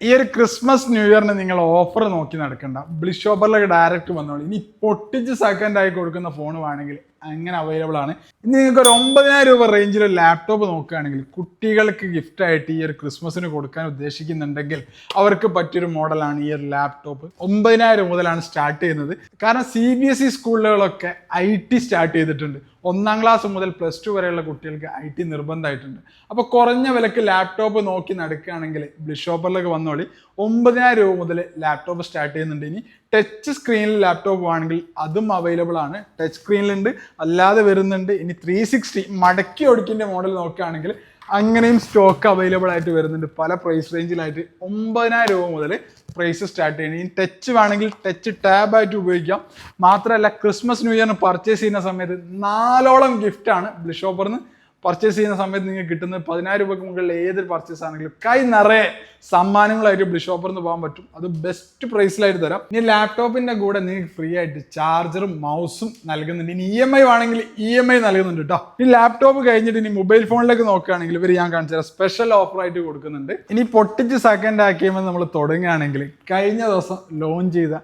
ഈ ഒരു Christmas new ഇയറിന് നിങ്ങൾ ഓഫർ നോക്കി നടക്കണ്ട. ബ്ലിസ് ഷോപ്പറിലേക്ക് ഡയറക്റ്റ് വന്നോളൂ. ഇനി പൊട്ടിച്ച് സെക്കൻഡ് ആയി കൊടുക്കുന്ന ഫോൺ വേണമെങ്കിൽ അങ്ങനെ അവൈലബിൾ ആണ്. ഇനി നിങ്ങൾക്ക് ഒരു 9,000 രൂപ റേഞ്ചിൽ ഒരു ലാപ്ടോപ്പ് നോക്കുകയാണെങ്കിൽ കുട്ടികൾക്ക് ഗിഫ്റ്റ് ആയിട്ട് ഈ ഒരു ക്രിസ്മസിന് കൊടുക്കാൻ ഉദ്ദേശിക്കുന്നുണ്ടെങ്കിൽ അവർക്ക് പറ്റിയൊരു മോഡലാണ് ഈ ഒരു ലാപ്ടോപ്പ്. 9,000 മുതലാണ് സ്റ്റാർട്ട് ചെയ്യുന്നത്. കാരണം CBSE സ്കൂളുകളൊക്കെ IT സ്റ്റാർട്ട് ചെയ്തിട്ടുണ്ട്. 1ാം ക്ലാസ് മുതൽ +2 വരെയുള്ള കുട്ടികൾക്ക് IT നിർബന്ധമായിട്ടുണ്ട്. അപ്പോൾ കുറഞ്ഞ വിലക്ക് ലാപ്ടോപ്പ് നോക്കി നടക്കുകയാണെങ്കിൽ ബ്ലിസ് ഷോപ്പറിലേക്ക് വന്നോളി. 9,000 രൂപ മുതൽ ലാപ്ടോപ്പ് സ്റ്റാർട്ട് ചെയ്യുന്നുണ്ട്. ഇനി ടച്ച് സ്ക്രീനിൽ ലാപ്ടോപ്പ് ആണെങ്കിൽ അതും അവൈലബിൾ ആണ്. ടച്ച് സ്ക്രീനിലുണ്ട്, അല്ലാതെ വരുന്നുണ്ട്. ഇനി 360 മടക്കി ഒടുക്കിൻ്റെ മോഡൽ നോക്കുകയാണെങ്കിൽ അങ്ങനെയും സ്റ്റോക്ക് അവൈലബിൾ ആയിട്ട് വരുന്നുണ്ട്. പല പ്രൈസ് റേഞ്ചിലായിട്ട് 9,000 രൂപ മുതൽ പ്രൈസ് സ്റ്റാർട്ട് ചെയ്യുന്നത്. ഇനി ടച്ച് വേണമെങ്കിൽ ടച്ച് ടാബ് ആയിട്ട് ഉപയോഗിക്കാം. മാത്രമല്ല ക്രിസ്മസ് ന്യൂ ഇയറിന് പർച്ചേസ് ചെയ്യുന്ന സമയത്ത് 4ഓളം ഗിഫ്റ്റാണ് ബ്ലിസ് ഷോപ്പറിന് പർച്ചേസ് ചെയ്യുന്ന സമയത്ത് നിങ്ങൾക്ക് കിട്ടുന്നത്. 10,000 രൂപയ്ക്ക് മുകളിൽ ഏതൊരു പർച്ചേസ് ആണെങ്കിലും കൈ നിറയെ സമ്മാനങ്ങളായിട്ട് ബ്ലിസ് ഷോപ്പറിൽ നിന്ന് പോകാൻ പറ്റും. അത് ബെസ്റ്റ് പ്രൈസിലായിട്ട് തരാം. ഇനി ലാപ്ടോപ്പിന്റെ കൂടെ നിങ്ങൾക്ക് ഫ്രീ ആയിട്ട് ചാർജറും മൗസും നൽകുന്നുണ്ട്. ഇനി EMI വേണമെങ്കിൽ EMI നൽകുന്നുണ്ട് കേട്ടോ. ഈ ലാപ്ടോപ്പ് കഴിഞ്ഞിട്ട് ഇനി മൊബൈൽ ഫോണിലേക്ക് നോക്കുകയാണെങ്കിൽ ഇവർ ഞാൻ കാണിച്ചു തരാം, സ്പെഷ്യൽ ഓഫർ ആയിട്ട് കൊടുക്കുന്നുണ്ട്. ഇനി പൊട്ടിച്ച് സെക്കൻഡ് ആക്കിയപ്പോൾ നമ്മൾ തുടങ്ങുകയാണെങ്കിൽ കഴിഞ്ഞ ദിവസം ലോഞ്ച് ചെയ്ത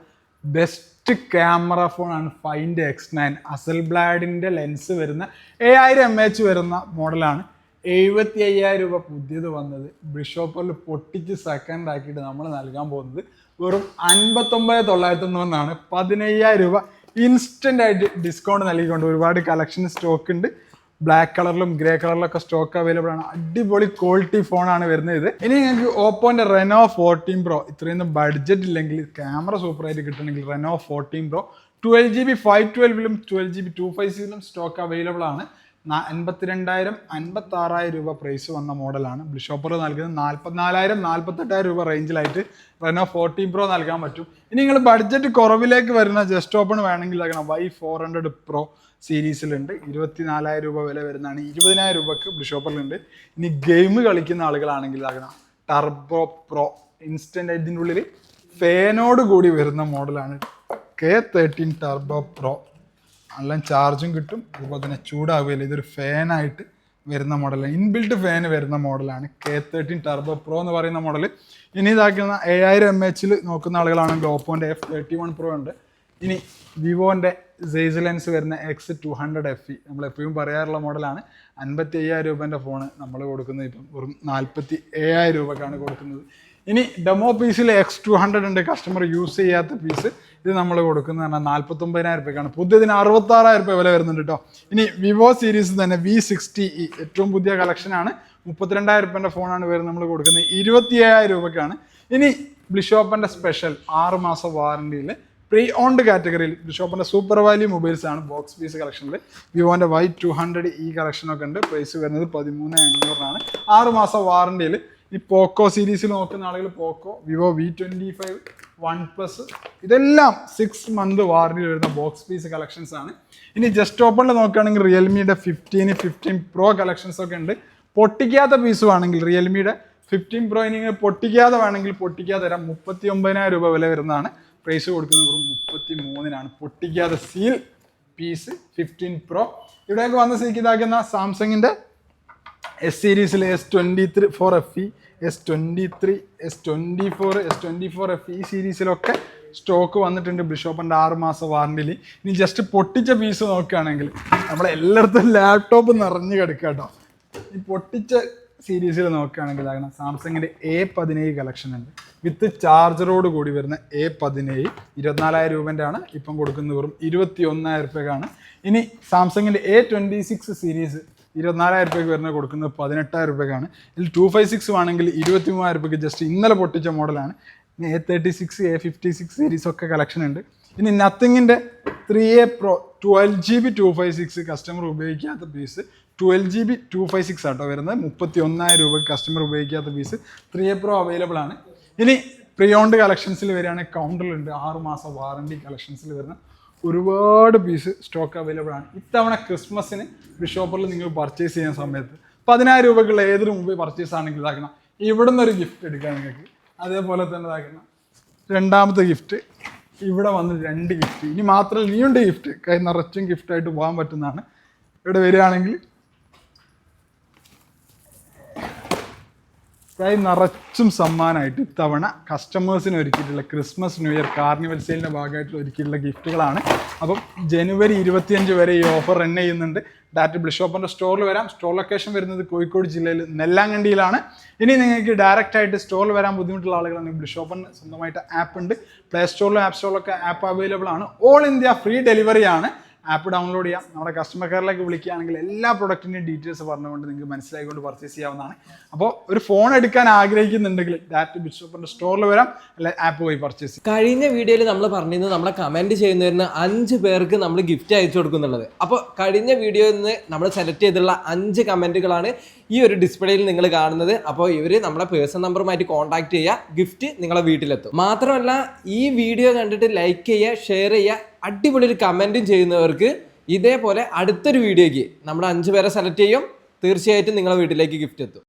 ബെസ്റ്റ് ക്യാമറ ഫോണാണ് ഫൈൻഡ് X9. അസൽബ്ലാഡിൻ്റെ ലെൻസ് വരുന്ന 7000 mAh വരുന്ന മോഡലാണ്. 75,000 രൂപ പുതിയത് വന്നത് ബ്ലിസ് ഷോപ്പറിൽ പൊട്ടിച്ച് സെക്കൻഡ് ആക്കിയിട്ട് നമ്മൾ നൽകാൻ പോകുന്നത് വെറും 59,990 15,000 രൂപ ഇൻസ്റ്റൻ്റ് ആയിട്ട് ഡിസ്കൗണ്ട് നൽകിക്കൊണ്ട്. ഒരുപാട് കളക്ഷൻ സ്റ്റോക്ക് ഉണ്ട്. ബ്ലാക്ക് കളറിലും ഗ്രേ കളറിലൊക്കെ സ്റ്റോക്ക് അവൈലബിൾ ആണ്. അടിപൊളി ക്വാളിറ്റി ഫോണാണ് വരുന്നത് ഇത്. ഇനി നിങ്ങൾക്ക് ഓപ്പോൻ്റെ Reno 14 Pro ഇത്രയൊന്നും ബഡ്ജറ്റ് ഇല്ലെങ്കിൽ ക്യാമറ സൂപ്പറായിട്ട് കിട്ടണമെങ്കിൽ Reno 14 Pro 12GB 512ലും 12GB 256ലും സ്റ്റോക്ക് അവൈലബിൾ ആണ്. 52,000 56,000 രൂപ പ്രൈസ് വന്ന മോഡലാണ്. ബ്ലിസ് ഷോപ്പറിൽ നൽകുന്നത് 44,000 48,000 രൂപ റേഞ്ചിലായിട്ട് Reno 14 Pro നൽകാൻ പറ്റും. ഇനി നിങ്ങൾ ബഡ്ജറ്റ് കുറവിലേക്ക് വരുന്ന ജസ്റ്റ് ഓപ്പൺ വേണമെങ്കിൽ Y400 Pro സീരീസിലുണ്ട്. 24,000 രൂപ വില വരുന്നതാണ്. 20,000 രൂപക്ക് ബ്ലിസ് ഷോപ്പറിലുണ്ട്. ഇനി ഗെയിം കളിക്കുന്ന ആളുകളാണെങ്കിൽ ടർബോ പ്രോ ഇൻസ്റ്റൻ്റ് ഇതിൻ്റെ ഉള്ളിൽ ഫാനോട് കൂടി വരുന്ന മോഡലാണ് K13 ടർബോ പ്രോ. നല്ല ചാർജും കിട്ടും, അതുപോലെ തന്നെ ചൂടാവുകയില്ല. ഇതൊരു ഫാനായിട്ട് വരുന്ന മോഡലാണ്, ഇൻബിൽട്ട് ഫാന് വരുന്ന മോഡലാണ് K13 ടർബോ പ്രോ എന്ന് പറയുന്ന മോഡൽ. ഇനി ഇതാക്കുന്ന 7000 mAh നോക്കുന്ന ആളുകളാണെങ്കിൽ ഓപ്പോൻ്റെ F31 Pro ഉണ്ട്. ഇനി വിവോൻ്റെ സെയ്സ് ലെൻസ് വരുന്ന X200 FE നമ്മൾ എപ്പോഴും പറയാറുള്ള മോഡലാണ്. 55,000 രൂപേൻ്റെ ഫോണ് നമ്മൾ കൊടുക്കുന്നത് ഇപ്പം വെറും 47,000 രൂപക്കാണ് കൊടുക്കുന്നത്. ഇനി ഡെമോ പീസിൽ X200 ഉണ്ട്, കസ്റ്റമർ യൂസ് ചെയ്യാത്ത പീസ്. ഇത് നമ്മൾ കൊടുക്കുന്നത് പറഞ്ഞാൽ 49,000 രൂപയ്ക്കാണ്. പുതിയതിന് 66,000 രൂപ വില വരുന്നുണ്ട് കേട്ടോ. ഇനി വിവോ സീരീസ് തന്നെ V60e ഏറ്റവും പുതിയ കളക്ഷനാണ്. 32,000 രൂപേൻ്റെ ഫോണാണ് വരുന്നത്. നമ്മൾ കൊടുക്കുന്നത് 27,000 രൂപയ്ക്കാണ്. ഇനി ബ്ലിസ് ഷോപ്പറിൻ്റെ സ്പെഷ്യൽ 6 മാസം വാറണ്ടിയിൽ പ്രീ ഓൺഡ് കാറ്റഗറിയിൽ ബ്ലിസ് ഷോപ്പറിൻ്റെ സൂപ്പർ വാല്യൂ മൊബൈൽസ് ആണ് ബോക്സ് പീസ് കളക്ഷനിൽ. വിവോൻ്റെ Y200 കളക്ഷനൊക്കെ ഉണ്ട്. പ്രൈസ് വരുന്നത് 13,500 6 മാസം വാറണ്ടിയിൽ. ഈ പോക്കോ സീരീസിൽ നോക്കുന്ന ആളുകൾ പോക്കോ, വിവോ V25, OnePlus ഇതെല്ലാം 6 മന്ത് വാറണ്ടിയിൽ വരുന്ന ബോക്സ് പീസ് കളക്ഷൻസ് ആണ്. ഇനി ജസ്റ്റ് ഓപ്പണിൽ നോക്കുകയാണെങ്കിൽ റിയൽമിയുടെ 15 Pro കളക്ഷൻസ് ഒക്കെ ഉണ്ട്. പൊട്ടിക്കാത്ത പീസ് വേണമെങ്കിൽ റിയൽമിയുടെ 15 Pro ഇനി പൊട്ടിക്കാതെ വേണമെങ്കിൽ പൊട്ടിക്കാതെ തരാം. 39,000 രൂപ വില വരുന്നതാണ്. പ്രൈസ് കൊടുക്കുന്നത് വെറും 33,000 പൊട്ടിക്കാതെ സീൽ പീസ് 15 Pro. ഇവിടെയൊക്കെ വന്ന് സീക്ക് ഇതാക്കുന്ന സാംസങ്ങിൻ്റെ S സീരീസിൽ S24 FE, S23, S24, S24 FE സീരീസിലൊക്കെ സ്റ്റോക്ക് വന്നിട്ടുണ്ട് ബ്ലിസ് ഷോപ്പറിൻ്റെ 6 മാസം വാറണ്ടിയിൽ. ഇനി ജസ്റ്റ് പൊട്ടിച്ച പീസ് നോക്കുകയാണെങ്കിൽ നമ്മളെല്ലായിടത്തും ലാപ്ടോപ്പ് നിറഞ്ഞു കിടക്കുക കേട്ടോ. ഈ പൊട്ടിച്ച സീരീസിൽ നോക്കുകയാണെങ്കിൽ സാംസങ്ങിൻ്റെ A17 കളക്ഷൻ ഉണ്ട്. വിത്ത് ചാർജറോട് കൂടി വരുന്ന A17 24,000 രൂപേൻ്റെ ആണ്. ഇപ്പം കൊടുക്കുന്നത് വെറും 21,000 രൂപയ്ക്കാണ്. ഇനി സാംസങ്ങിൻ്റെ A26 സീരീസ് 24,000 രൂപയ്ക്ക് വരുന്നത് കൊടുക്കുന്നത് 18,000 രൂപയ്ക്കാണ്. ഇതിൽ 256 ആണെങ്കിൽ 23,000 രൂപയ്ക്ക് ജസ്റ്റ് ഇന്നലെ പൊട്ടിച്ച മോഡലാണ്. ഇനി A36 A56 സീരീസ് ഒക്കെ കളക്ഷൻ ഉണ്ട്. ഇനി നത്തിങ്ങിൻ്റെ 3A Pro 12GB 256 കസ്റ്റമർ ഉപയോഗിക്കാത്ത പീസ് 12GB 256 ആട്ടോ വരുന്നത്. 31,000 രൂപയ്ക്ക് കസ്റ്റമർ ഉപയോഗിക്കാത്ത പീസ് 3A Pro അവൈലബിൾ ആണ്. ഇനി പ്രിയോണ്ട് കളക്ഷൻസിൽ വരികയാണെങ്കിൽ കൗണ്ടറിലുണ്ട് 6 മാസം വാറണ്ടി കളക്ഷൻസിൽ വരുന്ന ഒരുപാട് പീസ് സ്റ്റോക്ക് അവൈലബിൾ ആണ്. ഇത്തവണ ക്രിസ്മസിന് ബ്ലിസ് ഷോപ്പറിൽ നിങ്ങൾ പർച്ചേസ് ചെയ്യുന്ന സമയത്ത് 10,000 രൂപയ്ക്കുള്ള ഏതൊരു മൊബൈൽ പർച്ചേസ് ആണെങ്കിൽ ഇതാക്കണം, ഇവിടെ നിന്നൊരു ഗിഫ്റ്റ് എടുക്കാം നിങ്ങൾക്ക്. അതേപോലെ തന്നെ ഇതാക്കണം രണ്ടാമത്തെ ഗിഫ്റ്റ്, ഇവിടെ വന്ന് 2 ഗിഫ്റ്റ്. ഇനി മാത്രമല്ല ഇനിയുണ്ട് ഗിഫ്റ്റ്, കൈ നിറച്ചും ഗിഫ്റ്റായിട്ട് പോകാൻ പറ്റുന്നതാണ്. ഇവിടെ വരികയാണെങ്കിൽ നിറച്ചും സമ്മാനമായിട്ട് ഇത്തവണ കസ്റ്റമേഴ്സിന് ഒരുക്കിയിട്ടുള്ള ക്രിസ്മസ് ന്യൂ ഇയർ കാർണിവൽ സെയിലിൻ്റെ ഭാഗമായിട്ട് ഒരുക്കിയിട്ടുള്ള ഗിഫ്റ്റുകളാണ്. അപ്പം ജനുവരി 25 വരെ ഈ ഓഫർ റൺ ചെയ്യുന്നുണ്ട്. ഡയറക്റ്റ് ബ്ലിഷോപ്പറിൻ്റെ സ്റ്റോറിൽ വരാം. സ്റ്റോർ ലൊക്കേഷൻ വരുന്നത് കോഴിക്കോട് ജില്ലയിൽ നെല്ലാങ്കണ്ടിയിലാണ്. ഇനി നിങ്ങൾക്ക് ഡയറക്റ്റ് ആയിട്ട് സ്റ്റോറിൽ വരാൻ ബുദ്ധിമുട്ടുള്ള ആളുകളാണെങ്കിൽ ബ്ലിഷോപ്പറിന് സ്വന്തമായിട്ട് ആപ്പ് ഉണ്ട്. പ്ലേ സ്റ്റോറിലും ആപ്പ് സ്റ്റോറിലൊക്കെ ആപ്പ് അവൈലബിൾ ആണ്. ഓൾ ഇന്ത്യ ഫ്രീ ഡെലിവറി ആണ്. ആപ്പ് ഡൗൺലോഡ് ചെയ്യാം. നമ്മുടെ കസ്റ്റമർ കെയറിലേക്ക് വിളിക്കുകയാണെങ്കിൽ എല്ലാ പ്രൊഡക്റ്റിൻ്റെയും ഡീറ്റെയിൽസ് പറഞ്ഞുകൊണ്ട് നിങ്ങൾക്ക് മനസ്സിലാക്കിക്കൊണ്ട് പർച്ചേസ് ചെയ്യാവുന്നതാണ്. അപ്പോൾ ഒരു ഫോൺ എടുക്കാൻ ആഗ്രഹിക്കുന്നുണ്ടെങ്കിൽ ഡയറക്റ്റ് ബിഷോപ്പറിൻ്റെ സ്റ്റോറിൽ വരാം, അല്ലെ ആപ്പ് പോയി പർച്ചേസ് ചെയ്യാം. കഴിഞ്ഞ വീഡിയോയിൽ നമ്മൾ പറഞ്ഞിരുന്നത് നമ്മളെ കമൻറ്റ് ചെയ്യുന്നവരിന് 5 പേർക്ക് നമ്മൾ ഗിഫ്റ്റ് അയച്ചു കൊടുക്കുന്നുള്ളത്. അപ്പോൾ കഴിഞ്ഞ വീഡിയോയിൽ നിന്ന് നമ്മൾ സെലക്ട് ചെയ്തിട്ടുള്ള 5 കമൻറ്റുകളാണ് ഈ ഒരു ഡിസ്പ്ലേയിൽ നിങ്ങൾ കാണുന്നത്. അപ്പോൾ ഇവർ നമ്മളെ പേഴ്സണൽ നമ്പറുമായിട്ട് കോൺടാക്ട് ചെയ്യുക, ഗിഫ്റ്റ് നിങ്ങളെ വീട്ടിലെത്തും. മാത്രമല്ല ഈ വീഡിയോ കണ്ടിട്ട് ലൈക്ക് ചെയ്യുക, ഷെയർ ചെയ്യുക, അടിപൊളി ഒരു കമൻറ്റും ചെയ്യുന്നവർക്ക് ഇതേപോലെ അടുത്തൊരു വീഡിയോയ്ക്ക് നമ്മൾ 5 പേരെ സെലക്ട് ചെയ്യും. തീർച്ചയായിട്ടും നിങ്ങളെ വീട്ടിലേക്ക് ഗിഫ്റ്റ് എത്തും.